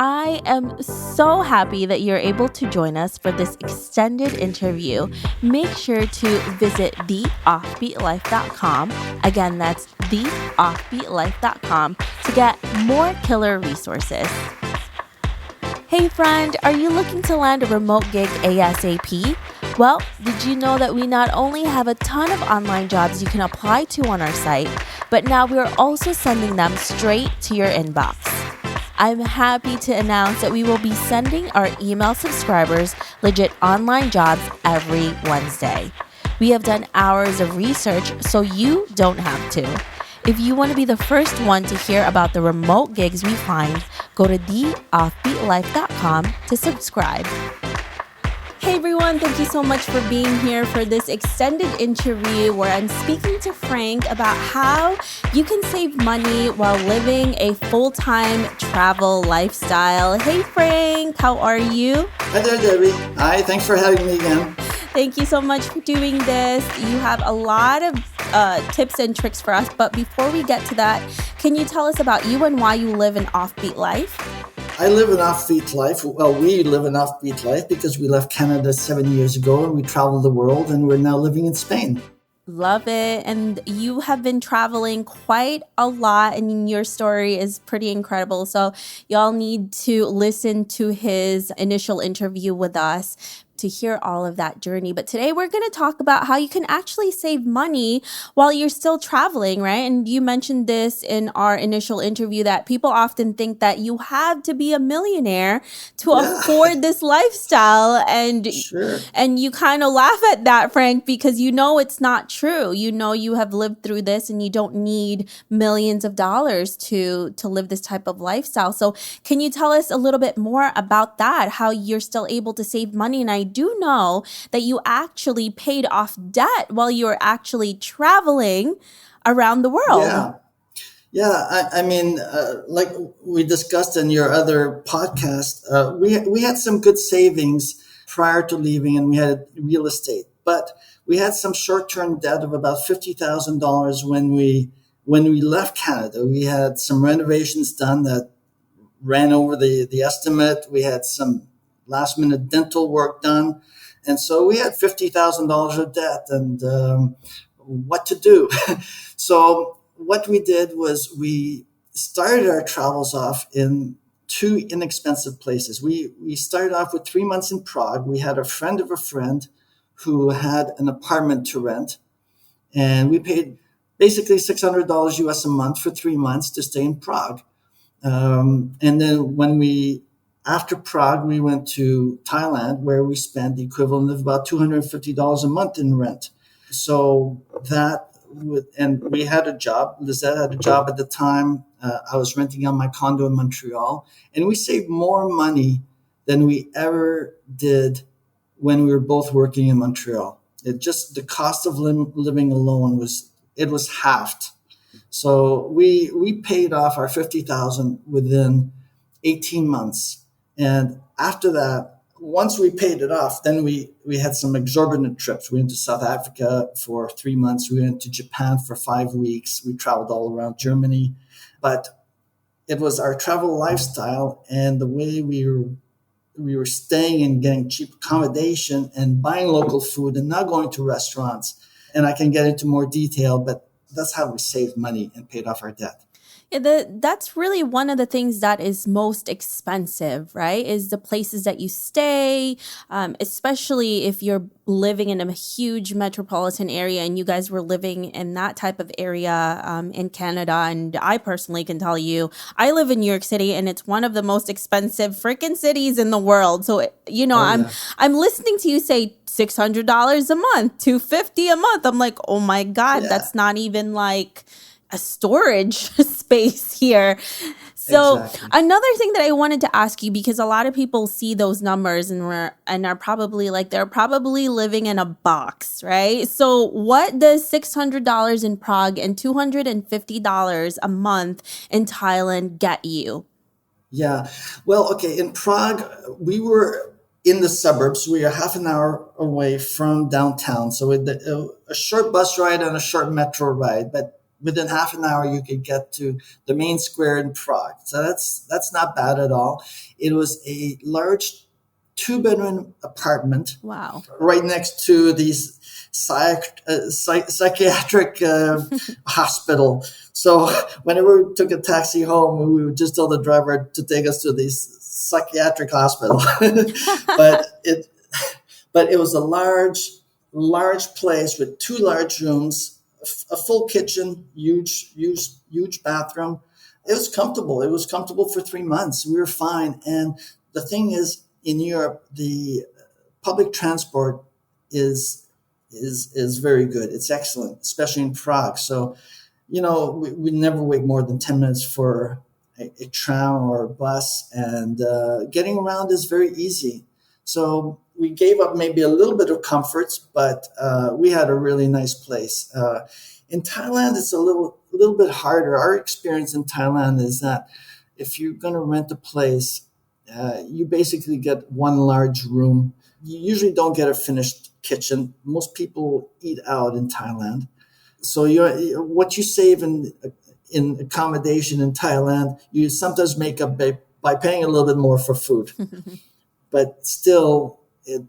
I am so happy that you're able to join us for this extended interview. Make sure to visit theoffbeatlife.com. Again, that's theoffbeatlife.com to get more killer resources. Hey friend, are you looking to land a remote gig ASAP? Well, did you know that we not only have a ton of online jobs you can apply to on our site, but now we're also sending them straight to your inbox. I'm happy to announce that we will be sending our email subscribers legit online jobs every Wednesday. We have done hours of research so you don't have to. If you want to be the first one to hear about the remote gigs we find, go to theoffbeatlife.com to subscribe. Hey everyone, thank you so much for being here for this extended interview where I'm speaking to Frank about how you can save money while living a full-time travel lifestyle. Hey Frank, how are you? Hi there, Debbie. Hi, thanks for having me again. Thank you so much for doing this. You have a lot of tips and tricks for us, but before we get to that, can you tell us about you and why you live an offbeat life? I live an offbeat life. Well, we live an offbeat life because we left Canada 7 years ago and we traveled the world and we're now living in Spain. Love it. And you have been traveling quite a lot and your story is pretty incredible. So y'all need to listen to his initial interview with us to hear all of that journey. But today we're going to talk about how you can actually save money while you're still traveling, right? And you mentioned this in our initial interview that people often think that you have to be a millionaire to afford this lifestyle. Sure. And you kind of laugh at that, Frank, because you know it's not true. You know you have lived through this and you don't need millions of dollars to live this type of lifestyle. So can you tell us a little bit more about that, how you're still able to save money? And I do know that you actually paid off debt while you were actually traveling around the world. I mean, like we discussed in your other podcast, we had some good savings prior to leaving and we had real estate, but we had some short-term debt of about $50,000 when we left Canada. We had some renovations done that ran over the estimate. We had some last minute dental work done. And so we had $50,000 of debt and what to do. So what we did was we started our travels off in two inexpensive places. We started off with 3 months in Prague. We had a friend of a friend who had an apartment to rent. And we paid basically $600 US a month for 3 months to stay in Prague. And then after Prague, we went to Thailand, where we spent the equivalent of about $250 a month in rent. So and we had a job. Lizette had a job at the time. I was renting out my condo in Montreal, and we saved more money than we ever did when we were both working in Montreal. The cost of living alone was halved. So we paid off our $50,000 within 18 months. And after that, once we paid it off, then we had some exorbitant trips. We went to South Africa for 3 months. We went to Japan for 5 weeks. We traveled all around Germany. But it was our travel lifestyle and the way we were staying and getting cheap accommodation and buying local food and not going to restaurants. And I can get into more detail, but that's how we saved money and paid off our debt. Yeah, that's really one of the things that is most expensive, right? Is the places that you stay, especially if you're living in a huge metropolitan area and you guys were living in that type of area in Canada. And I personally can tell you, I live in New York City and it's one of the most expensive freaking cities in the world. So, I'm listening to you say $600 a month, $250 a month. I'm like, oh my God, that's not even like a storage space here. So Another thing that I wanted to ask you, because a lot of people see those numbers and are probably like, they're probably living in a box, right? So what does $600 in Prague and $250 a month in Thailand get you? Yeah. Well, okay. In Prague, we were in the suburbs. We are half an hour away from downtown. So a short bus ride and a short metro ride, but within half an hour, you could get to the main square in Prague. So that's not bad at all. It was a large 2-bedroom apartment Wow. right next to these psychiatric hospital. So whenever we took a taxi home, we would just tell the driver to take us to this psychiatric hospital. but it but it was a large place with 2 large rooms, a full kitchen, huge bathroom. It was comfortable. It was comfortable for 3 months. We were fine. And the thing is, in Europe, the public transport is very good. It's excellent, especially in Prague. So, we never wait more than 10 minutes for a tram or a bus, and getting around is very easy. So we gave up maybe a little bit of comforts, but we had a really nice place. In Thailand, it's a little bit harder. Our experience in Thailand is that if you're going to rent a place, you basically get one large room. You usually don't get a finished kitchen. Most people eat out in Thailand. So what you save in accommodation in Thailand, you sometimes make up by paying a little bit more for food. But still, it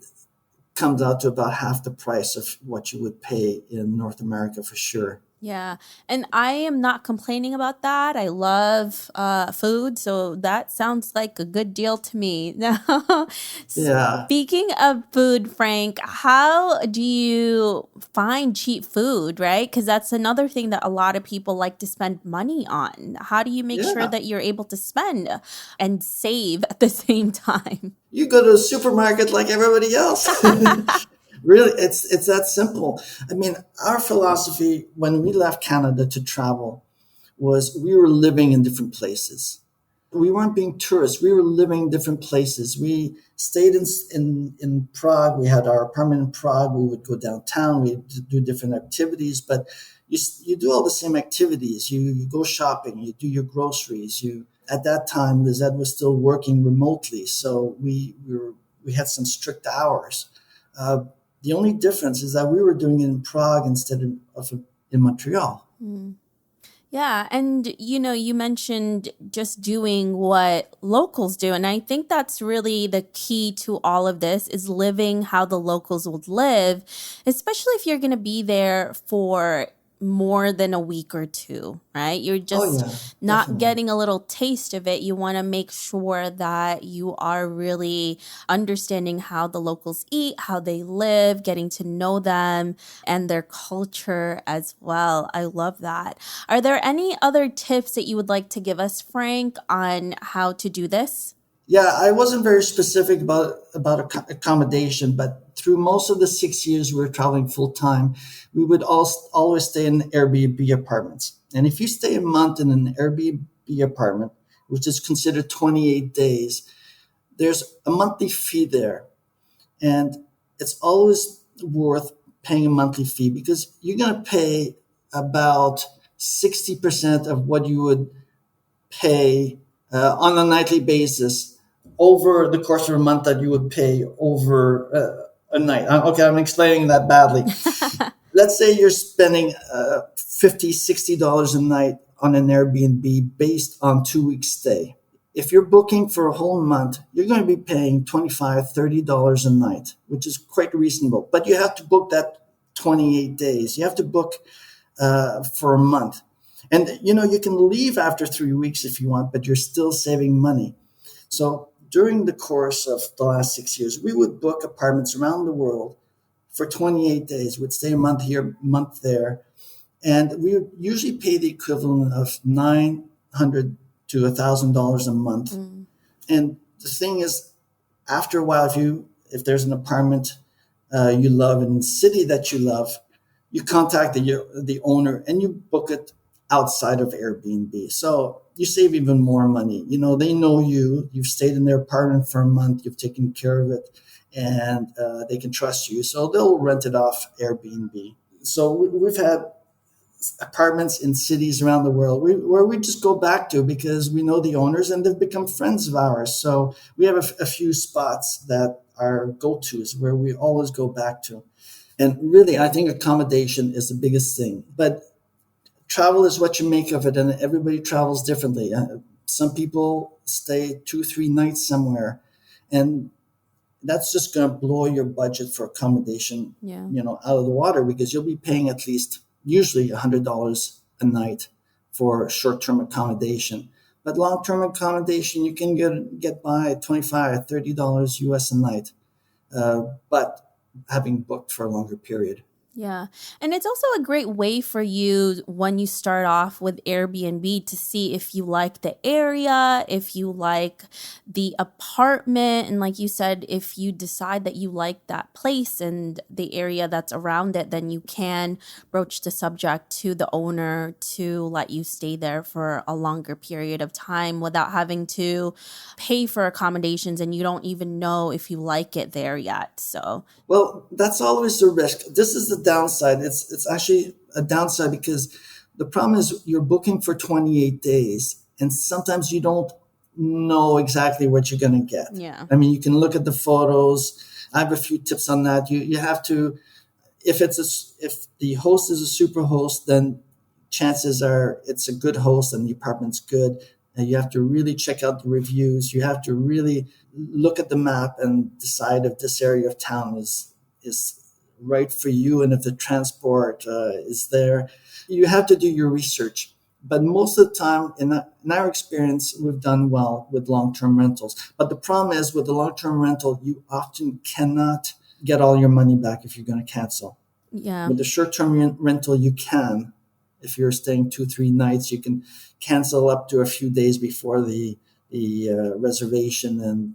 comes out to about half the price of what you would pay in North America for sure. Yeah. And I am not complaining about that. I love food. So that sounds like a good deal to me. Now, Yeah. speaking of food, Frank, how do you find cheap food, right? Because that's another thing that a lot of people like to spend money on. How do you make sure Yeah. that you're able to spend and save at the same time? You go to a supermarket like everybody else. Really, it's that simple. I mean, our philosophy when we left Canada to travel was we were living in different places. We weren't being tourists. We were living in different places. We stayed in Prague. We had our apartment in Prague. We would go downtown. We would do different activities, but you do all the same activities. You go shopping. You do your groceries. At that time, Lizette was still working remotely, so we had some strict hours. The only difference is that we were doing it in Prague instead of in Montreal. Mm. Yeah. And, you mentioned just doing what locals do. And I think that's really the key to all of this is living how the locals would live, especially if you're going to be there for more than a week or two, right? You're just not Definitely. getting a little taste of it. You want to make sure that you are really understanding how the locals eat, how they live, getting to know them and their culture as well. I love that. Are there any other tips that you would like to give us, Frank, on how to do this? Yeah, I wasn't very specific about accommodation, but through most of the 6 years we were traveling full time, we would always stay in Airbnb apartments. And if you stay a month in an Airbnb apartment, which is considered 28 days, there's a monthly fee there. And it's always worth paying a monthly fee because you're going to pay about 60% of what you would pay on a nightly basis over the course of a month that you would pay over a night. Okay, I'm explaining that badly. Let's say you're spending $50, $60 a night on an Airbnb based on 2 weeks stay. If you're booking for a whole month, you're going to be paying $25, $30 a night, which is quite reasonable. But you have to book that 28 days. You have to book for a month. And, you can leave after 3 weeks if you want, but you're still saving money. So during the course of the last 6 years, we would book apartments around the world for 28 days. We'd stay a month here, a month there. And we would usually pay the equivalent of $900 to $1,000 a month. Mm. And the thing is, after a while, if there's an apartment you love in the city that you love, you contact the owner and you book it outside of Airbnb. So you save even more money. They know you've stayed in their apartment for a month, you've taken care of it, and they can trust you. So they'll rent it off Airbnb. So we've had apartments in cities around the world where we just go back to because we know the owners and they've become friends of ours. So we have a few spots that are go-tos where we always go back to. And really, I think accommodation is the biggest thing. But travel is what you make of it, and everybody travels differently. Some people stay 2-3 nights somewhere, and that's just going to blow your budget for accommodation, out of the water, because you'll be paying at least usually $100 a night for short-term accommodation. But long-term accommodation, you can get by $25, $30 US a night, but having booked for a longer period. Yeah. And it's also a great way for you when you start off with Airbnb to see if you like the area, if you like the apartment. And like you said, if you decide that you like that place and the area that's around it, then you can broach the subject to the owner to let you stay there for a longer period of time without having to pay for accommodations, and you don't even know if you like it there yet. So, well, that's always the risk. This is the downside. It's actually a downside, because the problem is you're booking for 28 days, and sometimes you don't know exactly what you're going to get. Yeah. I mean, you can look at the photos. I have a few tips on that. You have to, if the host is a super host, then chances are it's a good host and the apartment's good. And you have to really check out the reviews. You have to really look at the map and decide if this area of town is right for you, and if the transport is there. You have to do your research. But most of the time, in our experience, we've done well with long-term rentals. But the problem is, with the long-term rental, you cannot get all your money back if you're going to cancel. Yeah. With the short-term rental, you can. If you're staying 2-3 nights, you can cancel up to a few days before the reservation, and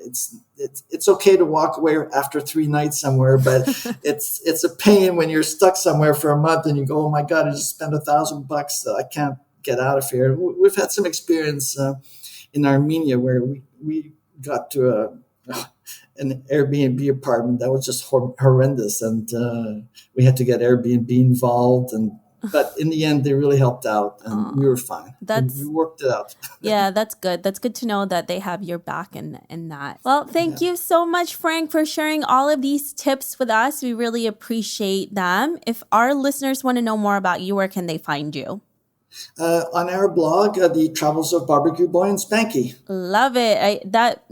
it's okay to walk away after 3 nights somewhere, but it's a pain when you're stuck somewhere for a month and you go, oh my God, I just spent $1,000. I can't get out of here. We've had some experience in Armenia where we got to an Airbnb apartment that was just horrendous, and we had to get Airbnb involved, but in the end, they really helped out, and we were fine. We worked it out. Yeah, that's good. That's good to know that they have your back in that. Well, thank you so much, Frank, for sharing all of these tips with us. We really appreciate them. If our listeners want to know more about you, where can they find you? On our blog, The Travels of Barbecue Boy and Spanky. Love it. That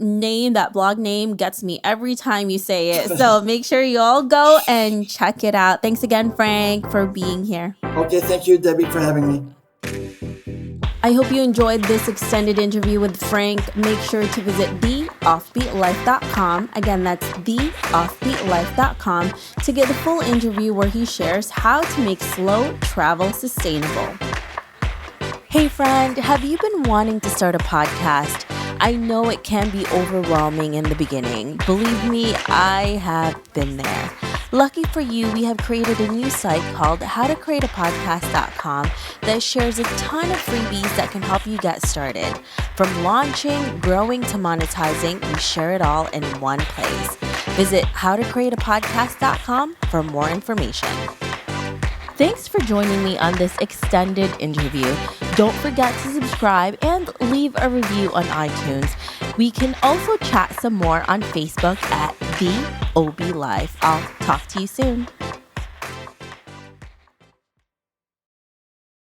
blog name gets me every time you say it. So make sure you all go and check it out. Thanks again, Frank, for being here. Okay, thank you, Debbie, for having me. I hope you enjoyed this extended interview with Frank. Make sure to visit theoffbeatlife.com. Again, that's theoffbeatlife.com to get the full interview where he shares how to make slow travel sustainable. Hey friend, have you been wanting to start a podcast? I know it can be overwhelming in the beginning. Believe me, I have been there. Lucky for you, we have created a new site called howtocreateapodcast.com that shares a ton of freebies that can help you get started. From launching, growing to monetizing, we share it all in one place. Visit howtocreateapodcast.com for more information. Thanks for joining me on this extended interview. Don't forget to subscribe and leave a review on iTunes. We can also chat some more on Facebook at The OB Life. I'll talk to you soon.